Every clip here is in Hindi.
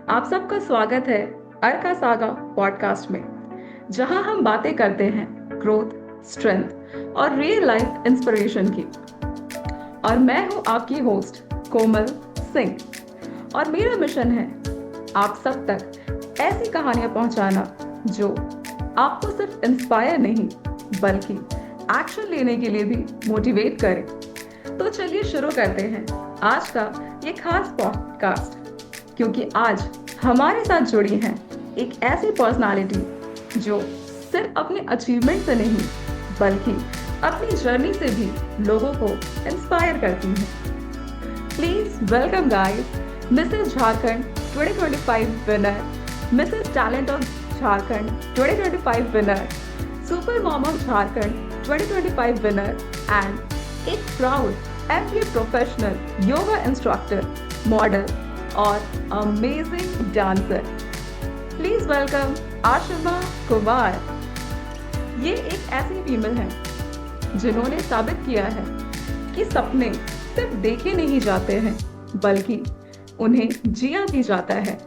आप सबका स्वागत है अर्का सागा पॉडकास्ट में, जहां हम बातें करते हैं ग्रोथ, स्ट्रेंथ और रियल लाइफ इंस्पिरेशन की। और मैं हूं आपकी होस्ट कोमल सिंह, और मेरा मिशन है आप सब तक ऐसी कहानियां पहुंचाना जो आपको सिर्फ इंस्पायर नहीं बल्कि एक्शन लेने के लिए भी मोटिवेट करे। तो चलिए शुरू करते हैं आज का ये खास पॉडकास्ट, क्योंकि आज हमारे साथ जुड़ी हैं एक ऐसी पर्सनालिटी जो सिर्फ अपने अचीवमेंट से नहीं बल्कि अपनी जर्नी से भी लोगों को इंस्पायर करती हैं। Please welcome guys Mrs Jharkhand 2025 winner, Mrs talent of Jharkhand 2025 winner, super mom of Jharkhand 2025 winner and एक proud MBA professional, yoga instructor, model और amazing dancer. Please welcome Ashima Kumar. ये एक ऐसी फीमेल है जिन्होंने साबित किया है कि सपने सिर्फ देखे नहीं जाते हैं बल्कि उन्हें जिया भी जाता है।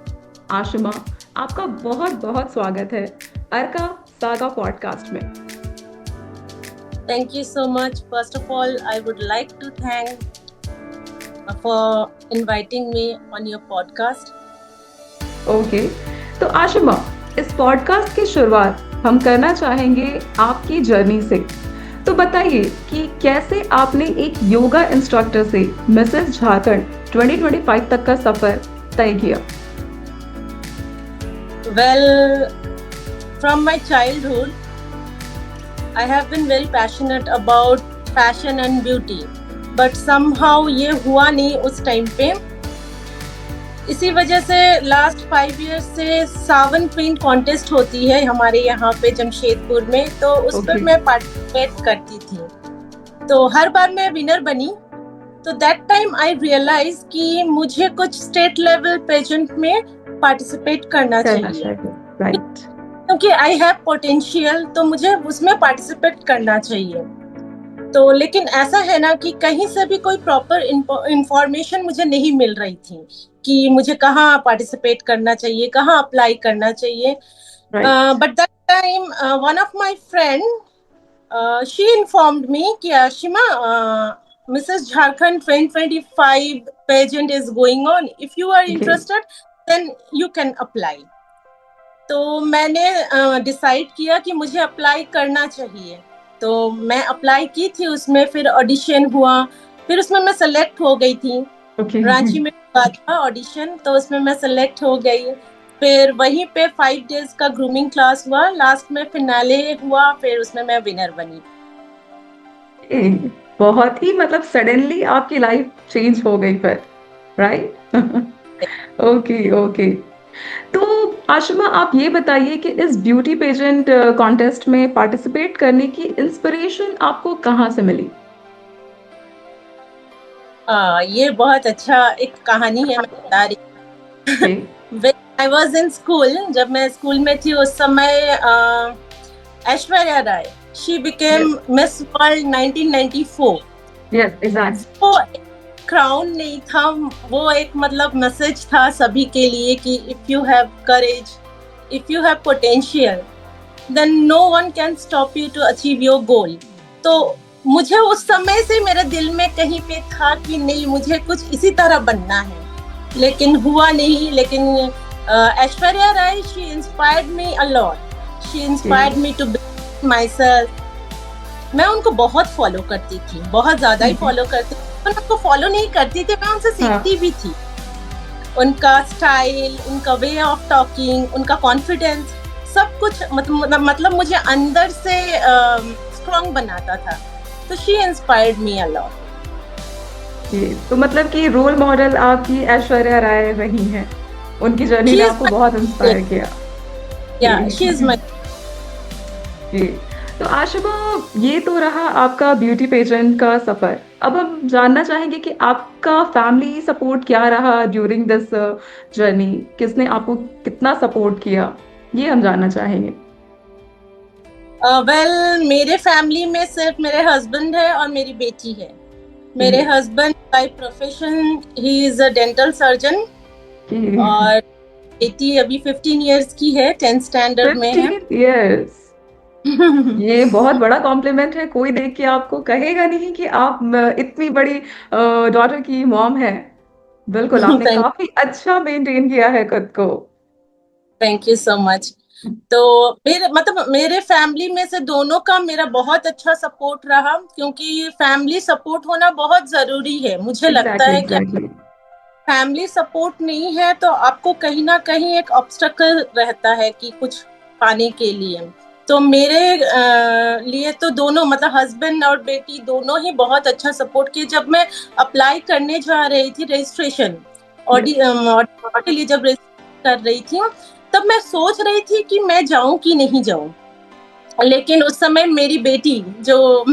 आशिमा, आपका बहुत बहुत स्वागत है अर्का सागा पॉडकास्ट में। Thank you so much. First of all, I would like to thank for inviting me on your podcast. Okay, तो आशिमा, इस पॉडकास्ट की शुरुआत हम करना चाहेंगे आपकी जर्नी से। तो बताइए कि कैसे आपने एक योगा इंस्ट्रक्टर से मिसेस झारखंड 2025 तक का सफर तय किया। Well, from my childhood, I have been very passionate about fashion and beauty, but somehow ये हुआ नहीं उस टाइम पे। इसी वजह से लास्ट 5 years से सावन क्वीन कॉन्टेस्ट होती है हमारे यहाँ पे जमशेदपुर में, तो उस पर मैं पार्टिसिपेट करती थी। तो हर बार मैं विनर बनी। तो दैट टाइम आई रियलाइज कि मुझे कुछ स्टेट लेवल पेजेंट में पार्टिसिपेट करना चाहिए, राइट, क्योंकि आई हैव पोटेंशियल, तो मुझे उसमें पार्टिसिपेट करना चाहिए। तो लेकिन ऐसा है ना कि कहीं से भी कोई प्रॉपर इंफॉर्मेशन मुझे नहीं मिल रही थी कि मुझे कहाँ पार्टिसिपेट करना चाहिए, कहाँ अप्लाई करना चाहिए। But that time one of my friend she informed me कि Ashima, Mrs Jharkhand 2025 pageant is going on, if you are interested then you can apply. तो मैंने डिसाइड किया कि मुझे अप्लाई करना चाहिए, तो मैं अप्लाई की थी उसमें। फिर ऑडिशन हुआ, फिर उसमें मैं सेलेक्ट हो गई थी। रांची में हुआ था ऑडिशन, तो उसमें मैं सेलेक्ट हो गई। फिर वहीं पे 5 days का ग्रूमिंग क्लास हुआ, लास्ट में फिनाले हुआ, फिर उसमें मैं विनर बनी। बहुत ही मतलब सडनली आपकी लाइफ चेंज हो गई फिर, राइट? ओके। तो आशिमा, आप ये बताइए कि इस ब्यूटी पेजेंट कॉन्टेस्ट में पार्टिसिपेट करने की इंस्पिरेशन आपको कहाँ से मिली? ये बहुत अच्छा एक कहानी है, मैं बता रही हूँ। I was in school, जब मैं स्कूल में थी उस समय Aishwarya Rai, she became Miss World 1994. Yes, exactly. वो क्राउन नहीं था, वो एक मतलब मैसेज था सभी के लिए कि if you have courage, if you have potential, then no one can stop you to achieve your goal. तो मुझे उस समय से मेरे दिल में कहीं पे था कि नहीं, मुझे कुछ इसी तरह बनना है, लेकिन हुआ नहीं। लेकिन Aishwarya Rai, she inspired me a lot, she inspired me to build myself. मैं उनको बहुत फॉलो करती थी, बहुत ज्यादा ही फॉलो करती थी। मैं उनको फॉलो नहीं करती थी, मैं उनसे सीखती भी थी। उनका स्टाइल, उनका वे ऑफ टॉकिंग, उनका कॉन्फिडेंस, सब कुछ मतलब मुझे अंदर से स्ट्रॉन्ग बनाता था। तो she inspired me a lot. तो मतलब कि रोल मॉडल आपकी ऐश्वर्या राय रही हैं, उनकी जर्नी ने आपको बहुत इंस्पायर किया। या शी इज माय। तो आशिमा, ये तो रहा आपका ब्यूटी पेजेंट का सफर। अब हम जानना चाहेंगे कि आपका फैमिली सपोर्ट क्या रहा ड्यूरिंग दिस जर्नी, किसने आपको कितना सपोर्ट किया, ये हम जानना चाहेंगे। वेल, मेरे फैमिली में सिर्फ मेरे हस्बैंड है और मेरी बेटी है। मेरे husband by profession he is a dental surgeon, और बेटी अभी 15 इयर्स की है, 10th स्टैंडर्ड में है। 15 years, ये बहुत बड़ा कॉम्प्लीमेंट है। कोई देख के आपको कहेगा नहीं कि आप इतनी बड़ी डॉटर की मॉम है। बिल्कुल, आपने थैंक काफी अच्छा मेंटेन किया है खुद को। Thank you so much. तो मेरे फैमिली में से दोनों का मेरा बहुत अच्छा सपोर्ट रहा, क्योंकि फैमिली सपोर्ट होना बहुत जरूरी है। मुझे लगता एग्जैक्टली है कि एग्जैक्टली। फैमिली सपोर्ट नहीं है तो आपको कहीं ना कहीं एक ऑब्स्टकल रहता है कि कुछ पाने के लिए। तो मेरे लिए तो दोनों, मतलब हस्बैंड और बेटी दोनों ही बहुत अच्छा सपोर्ट किए। जब मैं अप्लाई करने जा रही थी रजिस्ट्रेशन, ऑडिट के लिए जब रजिस्ट्रेशन कर रही थी, तब मैं सोच रही थी कि मैं जाऊं कि नहीं जाऊं। लेकिन उस समय मेरी बेटी जो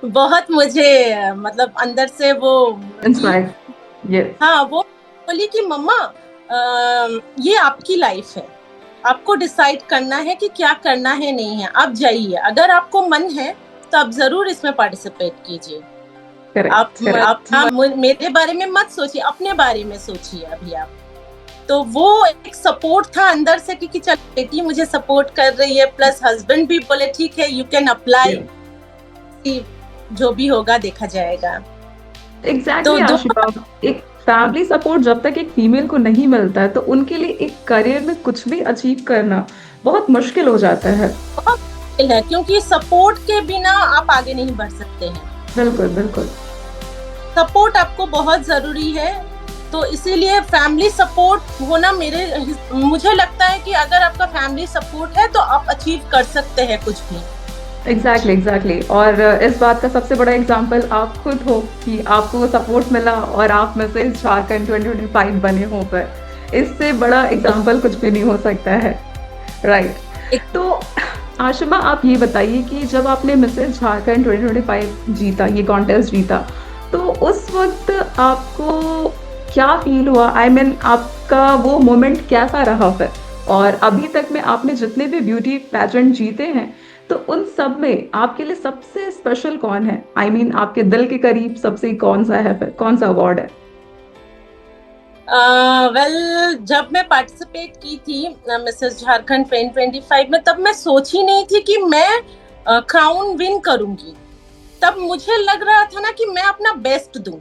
बहुत मुझे, मतलब अंदर से वो थी, इंस्पायर। यस। हाँ, वो बोली कि मम्मा ये आपकी लाइफ है, आपको डिसाइड करना है कि क्या करना है, नहीं है, आप जाइए, अगर आपको मन है तो आप जरूर इसमें पार्टिसिपेट कीजिए। आप करेक्ट करेक्ट। आप हाँ, मेरे बारे में मत सोचिए, अपने बारे में सोचिए अभी आप। तो वो एक सपोर्ट था अंदर से कि चल बेटी मुझे सपोर्ट कर रही है, प्लस हस्बैंड भी बोले ठीक है, यू कैन अप्लाई, जो भी होगा देखा जाएगा। एग्जैक्टली तो दो आशिमा, एक फैमिली सपोर्ट जब तक एक फीमेल को नहीं मिलता है तो उनके लिए एक करियर में कुछ भी अचीव करना बहुत मुश्किल हो जाता है। बहुत मुश्किल है, क्योंकि सपोर्ट के बिना आप आगे नहीं बढ़ सकते हैं। बिल्कुल बिल्कुल। सपोर्ट आपको बहुत जरूरी है। तो इसीलिए फैमिली सपोर्ट होना, मुझे लगता है कि अगर आपका फैमिली सपोर्ट है तो आप अचीव कर सकते हैं कुछ भी। Exactly exactly. और इस बात का सबसे बड़ा एग्जाम्पल आप खुद हो कि आपको सपोर्ट मिला और आप मिसेस झारखंड 2025 बने हो। पर इससे बड़ा एग्जाम्पल कुछ भी नहीं हो सकता है, राइट? तो आशिमा, आप ये बताइए कि जब आपने मिसेस झारखंड 2025 जीता, ये कॉन्टेस्ट जीता, तो उस वक्त आपको क्या फील हुआ? आई मीन आपका वो मोमेंट कैसा रहा फिर? और अभी तक में आपने जितने भी ब्यूटी पैजेंट जीते हैं, तो उन सब में आपके लिए सबसे स्पेशल कौन है? आई मीन आपके दिल के करीब सबसे कौन सा है, फिर कौन सा अवार्ड है? जब मैं पार्टिसिपेट की थी मिसेस झारखंड 2025 में, तब मैं सोची नहीं थी कि मैं क्राउन विन करूंगी। तब मुझे लग रहा था ना कि मैं अपना बेस्ट दूं,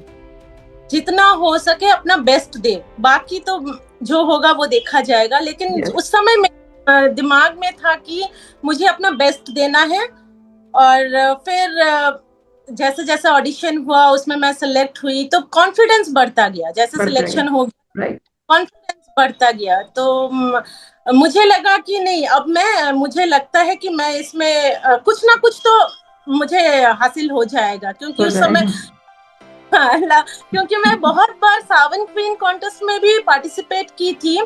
जितना हो सके अपना बेस्ट दे, बाकी तो जो होगा वो देखा जाएगा। लेकिन उस समय में दिमाग में था कि मुझे अपना बेस्ट देना है। और फिर जैसे जैसे ऑडिशन हुआ उसमें मैं सिलेक्ट हुई, तो कॉन्फिडेंस बढ़ता गया। जैसे सिलेक्शन हो गया, कॉन्फिडेंस बढ़ता गया। तो मुझे लगा कि नहीं, अब मुझे लगता है कि मैं इसमें कुछ ना कुछ तो मुझे हासिल हो जाएगा। क्योंकि उस समय क्योंकि मैं बहुत बार सावन क्वीन कॉन्टेस्ट में भी पार्टिसिपेट की थी,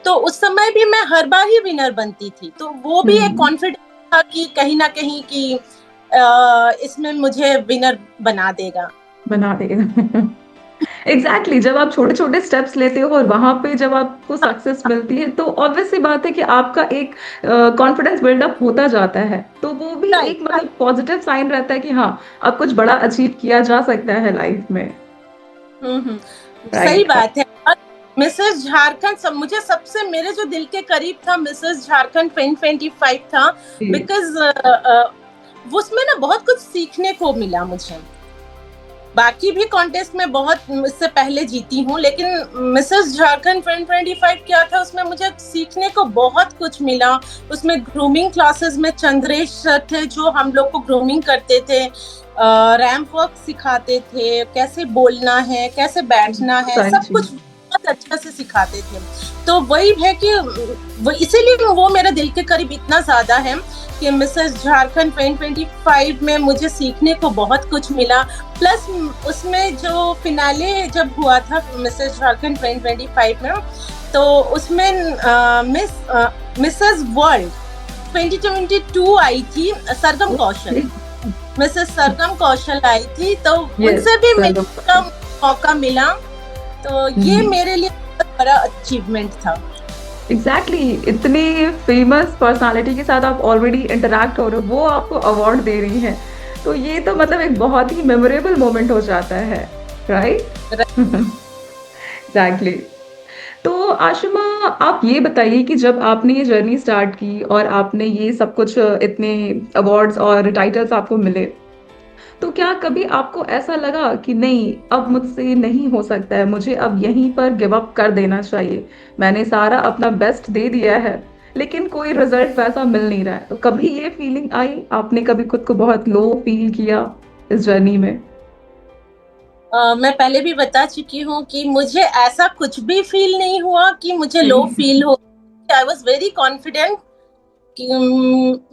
तो उस समय भी मैं हर बार ही विनर बनती थी। तो वो भी एक कॉन्फिडेंस था कि कहीं ना कहीं कि इसमें मुझे विनर बना देगा। एग्जैक्टली। जब आप छोटे छोटे स्टेप्स लेते हो और वहां पे जब आपको सक्सेस मिलती है, तो ऑब्वियस सी बात है कि आपका एक कॉन्फिडेंस बिल्डअप होता जाता है। तो वो भी एक मतलब पॉजिटिव साइन रहता है कि हाँ, अब कुछ बड़ा अचीव किया जा सकता है लाइफ में। सही बात है। मिसेस झारखंड मुझे सबसे, मेरे जो दिल के करीब था, मिसेस झारखंड 2025 था, बिकॉज उसमें ना बहुत कुछ सीखने को मिला मुझे। बाकी भी कॉन्टेस्ट में बहुत इससे पहले जीती हूँ, लेकिन मिसेस झारखंड 2025 क्या था, उसमें मुझे सीखने को बहुत कुछ मिला। उसमें ग्रूमिंग क्लासेस में चंद्रेश सर थे जो हम लोग को ग्रूमिंग करते थे, रैंप वर्क सिखाते थे, कैसे बोलना है, कैसे बैठना है, सब कुछ बहुत अच्छा से सिखाते थे। तो वही है कि इसीलिए वो मेरे दिल के करीब इतना ज्यादा है कि मिसेस झारखंड 2025 में मुझे सीखने को बहुत कुछ मिला। प्लस उसमें जो फिनाले जब हुआ था मिसेस झारखंड 2025 में, तो उसमें मिसेस वर्ल्ड 2022 आई थी, सरगम कौशल, मिसेस सरगम कौशल आई थी। तो उनसे भी मिलने का मौका मिला। तो ये मेरे लिए बहुत बड़ा अचीवमेंट था। एग्जैक्टली। इतनी फेमस पर्सनालिटी के साथ आप ऑलरेडी इंटरैक्ट हो रहे हो, वो आपको अवार्ड दे रही है, तो ये तो मतलब एक बहुत ही मेमोरेबल मोमेंट हो जाता है, राइट? एग्जैक्टली। तो आशिमा, आप ये बताइए कि जब आपने ये जर्नी स्टार्ट की और आपने ये सब कुछ इतने अवार्ड्स और टाइटल्स आपको मिले, तो क्या कभी आपको ऐसा लगा कि नहीं, अब मुझसे नहीं हो सकता है, मुझे अब यहीं पर गिव अप कर देना चाहिए, मैंने सारा अपना बेस्ट दे दिया है लेकिन कोई रिजल्ट वैसा मिल नहीं रहा है? तो कभी ये फीलिंग आई? आपने कभी खुद को बहुत लो फील किया इस जर्नी में? मैं पहले भी बता चुकी हूँ कि मुझे ऐसा कुछ भी फील नहीं हुआ कि मुझे लो जी। फील हो। आई वॉज वेरी कॉन्फिडेंट कि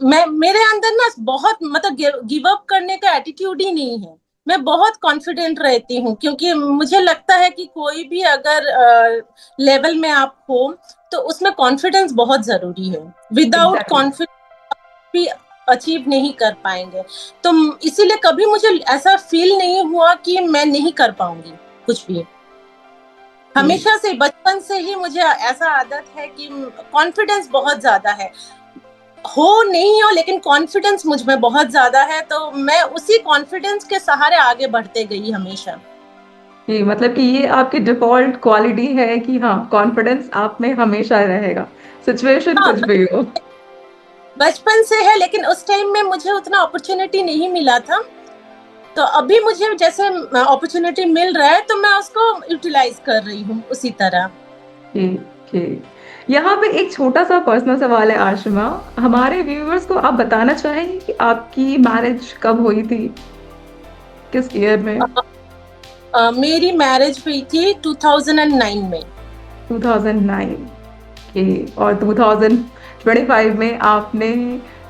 मैं मेरे अंदर ना बहुत मतलब गिव अप करने का एटीट्यूड ही नहीं है। मैं बहुत कॉन्फिडेंट रहती हूँ क्योंकि मुझे लगता है कि कोई भी अगर लेवल में आप हो तो उसमें कॉन्फिडेंस बहुत जरूरी है। Without exactly. कॉन्फिडेंस भी अचीव नहीं कर पाएंगे। तो इसीलिए कभी मुझे ऐसा फील नहीं हुआ कि मैं नहीं कर पाऊंगी कुछ भी। हमेशा से बचपन से ही मुझे ऐसा आदत है कि कॉन्फिडेंस बहुत ज्यादा है। हो नहीं हो लेकिन कॉन्फिडेंस मुझ में बहुत ज्यादा है, तो मैं उसी कॉन्फिडेंस के सहारे आगे बढ़ते गई हमेशा। जी, मतलब कि ये आपकी डिफॉल्ट क्वालिटी है कि हाँ, कॉन्फिडेंस आप में हमेशा रहेगा, सिचुएशन हाँ, कुछ भी हो। बचपन से है लेकिन उस टाइम में मुझे उतना अपॉर्चुनिटी नहीं मिला था। तो अभी मुझे जैसे अपॉर्चुनिटी मिल रहा है तो मैं उसको यूटिलाइज कर रही हूँ उसी तरह। जी। जी। यहाँ पे एक छोटा सा पर्सनल सवाल है आशिमा, हमारे व्यूअर्स को आप बताना चाहेंगे कि आपकी मैरिज कब हुई थी, किस ईयर में? मेरी मैरिज हुई थी 2009 में। 2009 के, और 2025 में आपने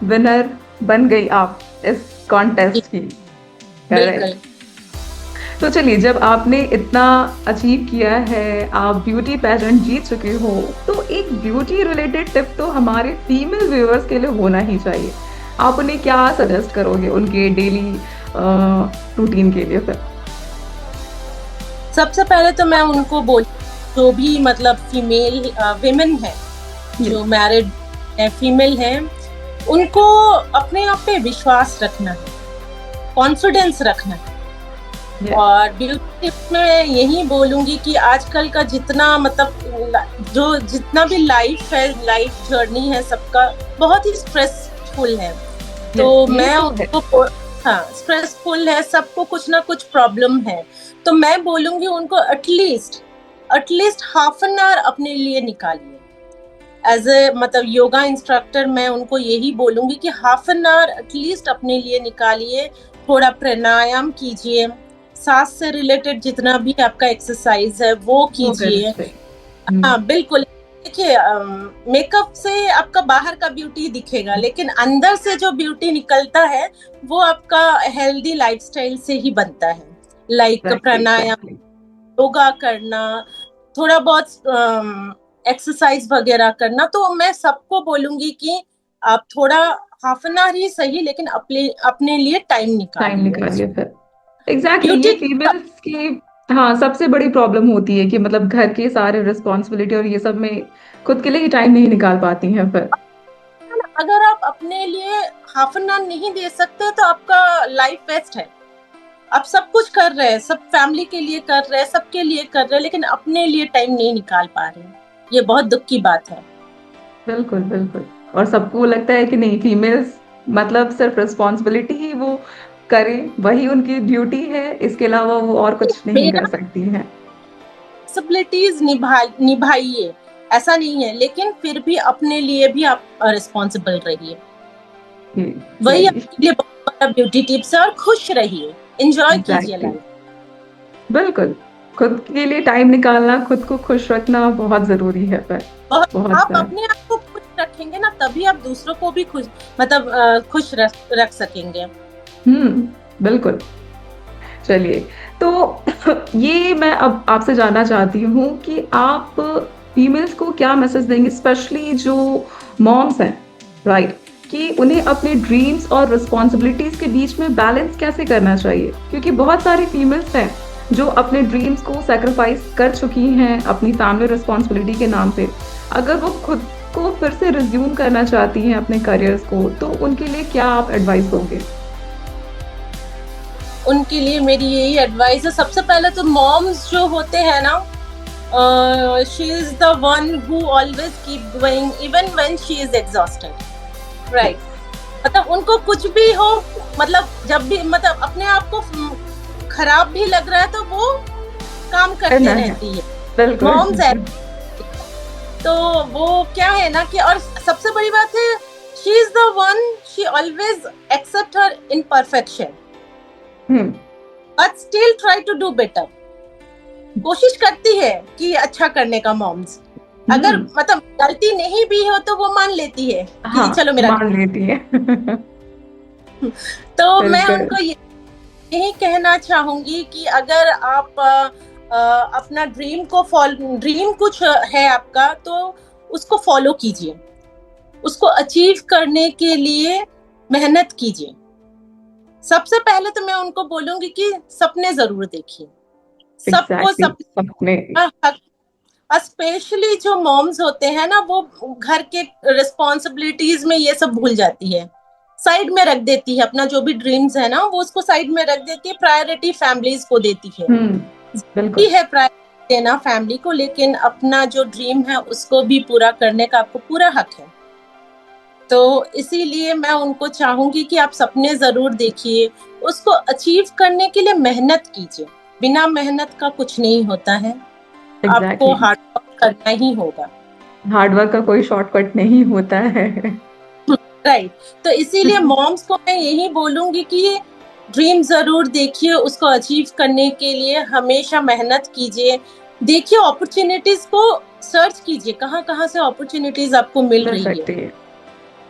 विनर बन गई आप इस कॉन्टेस्ट की, बिल्कुल। करेक्ट? तो चलिए, जब आपने इतना अचीव किया है, आप ब्यूटी पेजेंट जीत चुके हो, तो एक ब्यूटी रिलेटेड टिप तो हमारे फीमेल व्यूअर्स के लिए होना ही चाहिए। आप उन्हें क्या सजेस्ट करोगे उनके डेली रूटीन के लिए फिर? सबसे पहले तो मैं उनको बोल, जो भी मतलब फीमेल विमेन है जो मैरिड है, फीमेल है, उनको अपने आप पे विश्वास रखना है, कॉन्फिडेंस रखना है। और ब्यूटी टिप्स में यही बोलूंगी कि आजकल का जितना मतलब जो जितना भी लाइफ है, लाइफ जर्नी है सबका बहुत ही स्ट्रेसफुल है। तो मैं उनको, हाँ स्ट्रेसफुल है, सबको कुछ ना कुछ प्रॉब्लम है। तो मैं बोलूंगी उनको एटलीस्ट हाफ एन आवर अपने लिए निकालिए। एज ए मतलब योगा इंस्ट्रक्टर मैं उनको यही बोलूंगी कि हाफ एन आवर एटलीस्ट अपने लिए निकालिए। थोड़ा प्राणायाम कीजिए, सांस से रिलेटेड जितना भी आपका एक्सरसाइज है वो कीजिए। हाँ बिल्कुल। देखिए, मेकअप से आपका बाहर का ब्यूटी दिखेगा लेकिन अंदर से जो ब्यूटी निकलता है वो आपका हेल्दी लाइफस्टाइल से ही बनता है। लाइक प्राणायाम, योगा करना, थोड़ा बहुत एक्सरसाइज वगैरह करना। तो मैं सबको बोलूंगी कि आप थोड़ा हाफ एन आवर ही सही लेकिन अपने लिए टाइम निकालिए फिर। एग्जैक्टली, ये ब्यूटी। फीमेल्स की हाँ सबसे बड़ी प्रॉब्लम होती है कि मतलब घर के सारे रिस्पॉन्सिबिलिटी और ये सब में खुद के लिए ही टाइम नहीं निकाल पाती हैं फिर। अगर आप अपने लिए हाफ एन आवर नहीं दे सकते तो आपका लाइफ वेस्ट है। आप सब कुछ कर रहे हैं, सब फैमिली के लिए कर रहे हैं, सबके लिए कर रहे हैं, लेकिन अपने लिए टाइम नहीं निकाल पा रहे हैं। ये बहुत दुख की बात है। बिल्कुल बिल्कुल। और सबको लगता है कि नहीं, फीमेल्स मतलब सिर्फ रिस्पॉन्सिबिलिटी ही वो करें, वही उनकी ड्यूटी है, इसके अलावा वो और कुछ नहीं मेरा कर सकती हैं। रिस्पॉन्सिबिलिटीज निभाइए, ऐसा नहीं है, लेकिन फिर भी अपने लिए भी आप रिस्पॉन्सिबल रहिए। वही आपके लिए बहुत बड़ा ब्यूटी टिप्स है। और खुश रहिए, एंजॉय कीजिए लाइफ। बिल्कुल, खुद के लिए टाइम निकालना, खुद को खुश रखना बहुत जरूरी है पर बहुत आप अपने आप को खुश रखेंगे ना तभी आप दूसरों को भी खुश मतलब खुश रख सकेंगे। बिल्कुल। चलिए, तो ये मैं अब आपसे जानना चाहती हूँ कि आप फीमेल्स को क्या मैसेज देंगे, स्पेशली जो मॉम्स हैं, राइट, कि उन्हें अपने ड्रीम्स और रिस्पॉन्सिबिलिटीज के बीच में बैलेंस कैसे करना चाहिए? क्योंकि बहुत सारी फीमेल्स हैं जो अपने ड्रीम्स को सैक्रिफाइस कर चुकी हैं अपनी फैमिली रिस्पॉन्सिबिलिटी के नाम पे। अगर वो खुद को फिर से रिज्यूम करना चाहती हैं अपने करियर्स को, तो उनके लिए क्या आप एडवाइस दोगे? उनके लिए मेरी यही एडवाइस है, सबसे पहले तो मॉम्स जो होते हैं ना she is the one who always keep going even when she is exhausted, right? मतलब उनको कुछ भी हो, मतलब जब भी मतलब अपने आप को खराब भी लग रहा है तो वो काम करते रहती है। मॉम्स है तो वो क्या है ना कि, और सबसे बड़ी बात है, she is the one, she always accept her imperfection but still try to do better। कोशिश करती है कि अच्छा करने का मॉम्स, अगर मतलब गलती नहीं भी हो तो वो मान लेती है कि हाँ, चलो मेरा मान लेती है। तो मैं उनको यही कहना चाहूंगी कि अगर आप अपना ड्रीम कुछ है आपका तो उसको फॉलो कीजिए, उसको अचीव करने के लिए मेहनत कीजिए। सबसे पहले तो मैं उनको बोलूंगी कि सपने जरूर देखिए। सबको सपने, स्पेशली जो मॉम्स होते हैं ना, वो घर के रिस्पॉन्सिबिलिटीज में ये सब भूल जाती है, साइड में रख देती है अपना जो भी ड्रीम्स है ना, वो उसको साइड में रख देती है, प्रायोरिटी फैमिलीज को देती है। बिल्कुल है प्रायोरिटी देना फैमिली को, लेकिन अपना जो ड्रीम है उसको भी पूरा करने का आपको पूरा हक है। तो इसीलिए मैं उनको चाहूंगी कि आप सपने जरूर देखिए, उसको अचीव करने के लिए मेहनत कीजिए। बिना मेहनत का कुछ नहीं होता है। आपको हार्ड वर्क करना ही होगा। हार्ड वर्क का कोई शॉर्टकट नहीं होता है। राइट। तो इसीलिए मॉम्स को मैं यही बोलूंगी कि ड्रीम जरूर देखिए, उसको अचीव करने के लिए हमेशा मेहनत कीजिए। देखिए, अपॉर्चुनिटीज को सर्च कीजिए, कहाँ कहाँ से अपॉर्चुनिटीज आपको मिल रही है।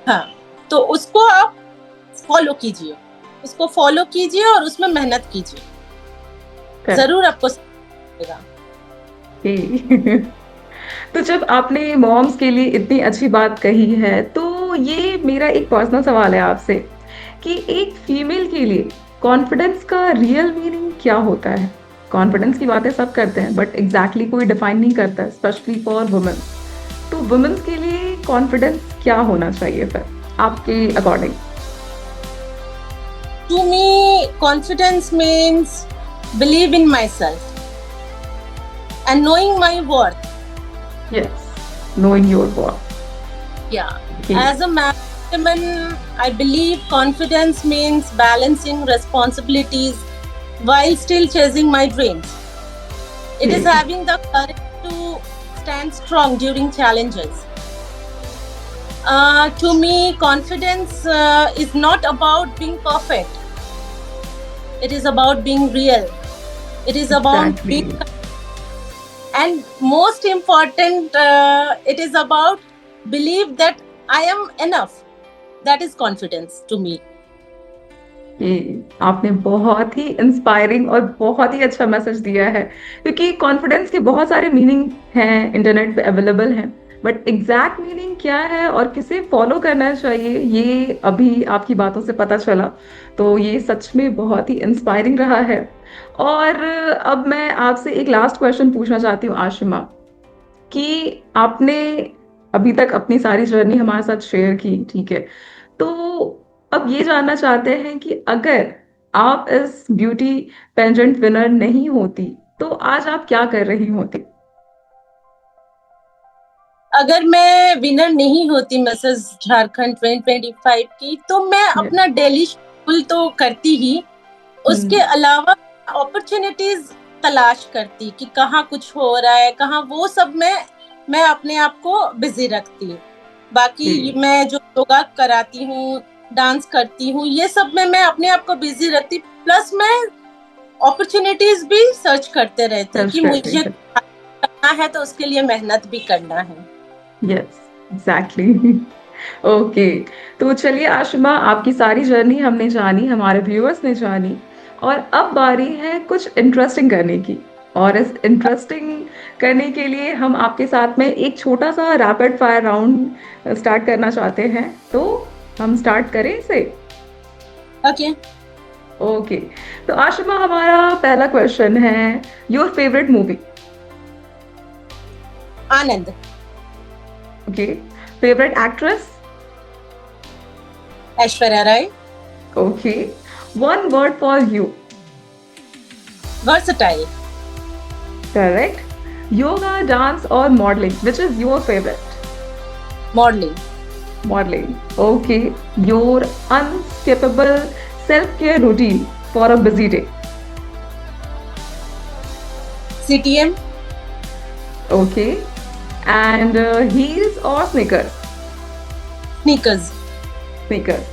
हाँ, तो उसको आप फॉलो कीजिए, उसको फॉलो कीजिए और उसमें मेहनत कीजिए, जरूर आपको मिलेगा। तो जब आपने मॉम्स के लिए इतनी अच्छी बात कही है, तो ये मेरा एक पर्सनल सवाल है आपसे कि एक फीमेल के लिए कॉन्फिडेंस का रियल मीनिंग क्या होता है? कॉन्फिडेंस की बातें सब करते हैं बट एग्जैक्टली कोई डिफाइन नहीं करता है, स्पेशली फॉर वुमेन। तो वुमेन्स के लिए कॉन्फिडेंस क्या होना चाहिए फिर आपके according? To me confidence means believe in myself and knowing my worth. Yes, knowing your worth. Yeah. Okay. As a woman, I believe confidence means balancing responsibilities while still chasing my dreams. It is having the courage to stand strong during challenges. To me, confidence is not about being perfect. It is about being real. It is about being, and most important, it is about believe that I am enough. That is confidence to me. आपने बहुत ही इंस्पायरिंग और बहुत ही अच्छा मैसेज दिया है, क्योंकि कॉन्फिडेंस के बहुत सारे मीनिंग हैं, इंटरनेट पे अवेलेबल हैं, बट एग्जैक्ट मीनिंग क्या है और किसे फॉलो करना चाहिए ये अभी आपकी बातों से पता चला। तो ये सच में बहुत ही इंस्पायरिंग रहा है। और अब मैं आपसे एक लास्ट क्वेश्चन पूछना चाहती हूँ आशिमा, कि आपने अभी तक अपनी सारी जर्नी हमारे साथ शेयर की, ठीक है, तो अब ये जानना चाहते हैं कि अगर आप इस ब्यूटी पेजेंट विनर नहीं होती तो आज आप क्या कर रही होती? अगर मैं विनर नहीं होती मिसेस झारखंड 2025 की, तो मैं अपना डेली शेड्यूल तो करती ही, उसके अलावा अपॉर्चुनिटीज तलाश करती कि कहाँ कुछ हो रहा है, कहाँ, वो सब मैं अपने आप को बिजी रखती। बाकी मैं जो योगा कराती हूँ, डांस करती हूँ, ये सब में मैं अपने आप को बिजी रखती, प्लस मैं अपॉर्चुनिटीज भी सर्च करते रहती कि मुझे करना है तो उसके लिए मेहनत भी करना है। Yes, exactly. ओके, तो चलिए आशिमा, आपकी सारी जर्नी हमने जानी, हमारे व्यूअर्स ने जानी, और अब बारी है कुछ इंटरेस्टिंग करने की। और इस इंटरेस्टिंग करने के लिए हम आपके साथ में एक छोटा सा रैपिड फायर राउंड स्टार्ट करना चाहते हैं, तो हम स्टार्ट करें इसे? ओके। तो आशिमा, हमारा पहला क्वेश्चन है, your favourite movie? Anand. Okay. Favourite actress? Aishwarya Rai. Okay. One word for you? Versatile. Correct. Yoga, dance, or modeling? Which is your favorite? Modeling. Modeling. Okay. Your unskippable self-care routine for a busy day. CTM. Okay. And heels or sneakers? Sneakers. Sneakers.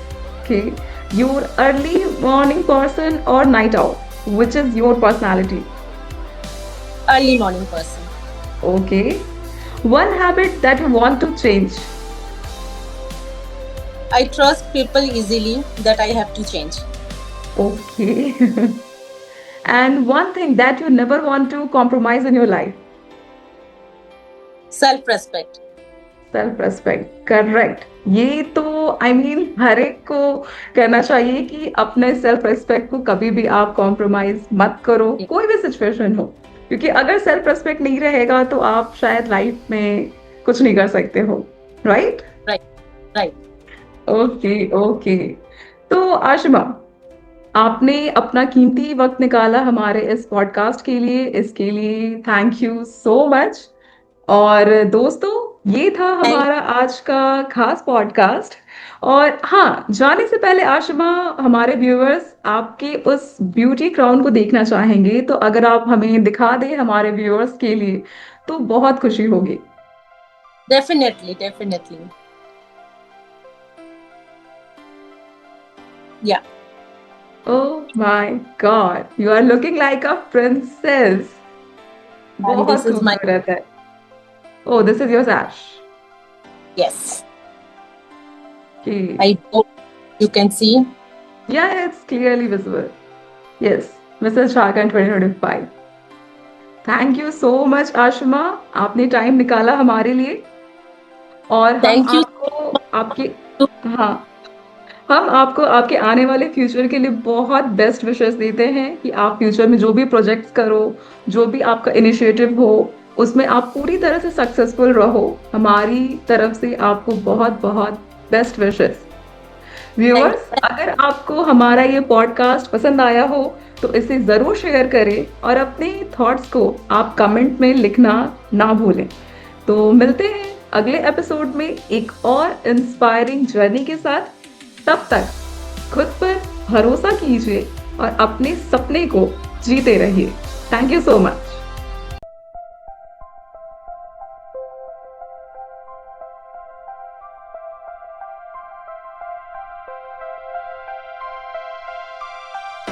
Okay. Your early morning person or night owl? Which is your personality? Early morning person. Okay. One habit that you want to change? I trust people easily, that I have to change. Okay. And one thing that you never want to compromise in your life? Self-respect. Self respect, correct. ये तो हर एक को कहना चाहिए कि अपने सेल्फ रेस्पेक्ट को कभी भी आप कॉम्प्रोमाइज मत करो, कोई भी सिचुएशन हो, क्योंकि अगर सेल्फ रेस्पेक्ट नहीं रहेगा तो आप शायद लाइफ में कुछ नहीं कर सकते हो। Right right. Okay okay. तो आशिमा, आपने अपना कीमती वक्त निकाला हमारे इस पॉडकास्ट के लिए, इसके लिए थैंक यू सो मच। और दोस्तों, ये था हमारा आज का खास पॉडकास्ट। और हाँ, जाने से पहले आशिमा, हमारे व्यूअर्स आपके उस ब्यूटी क्राउन को देखना चाहेंगे, तो अगर आप हमें दिखा दें हमारे व्यूअर्स के लिए तो बहुत खुशी होगी। Definitely definitely. Yeah oh my God, you are looking like a princess. बहुत this is my- खूबसूरत है। Oh, this is your sash. yes, Okay. I hope you can see. Yeah, it's clearly visible. Yes, Mrs. Jharkhand 2025. Thank you so much, Ashima. आपने टाइम निकाला हमारे लिए। और Thank you. हम आपको आपके आने वाले फ्यूचर के लिए बहुत बेस्ट विशेस देते हैं कि आप फ्यूचर में जो भी प्रोजेक्ट्स करो, जो भी आपका इनिशिएटिव हो, उसमें आप पूरी तरह से सक्सेसफुल रहो। हमारी तरफ से आपको बहुत बहुत बेस्ट विशेस। व्यूअर्स, अगर आपको हमारा ये पॉडकास्ट पसंद आया हो तो इसे ज़रूर शेयर करें और अपने थॉट्स को आप कमेंट में लिखना ना भूलें। तो मिलते हैं अगले एपिसोड में एक और इंस्पायरिंग जर्नी के साथ। तब तक खुद पर भरोसा कीजिए और अपने सपने को जीते रहिए। Thank you so much.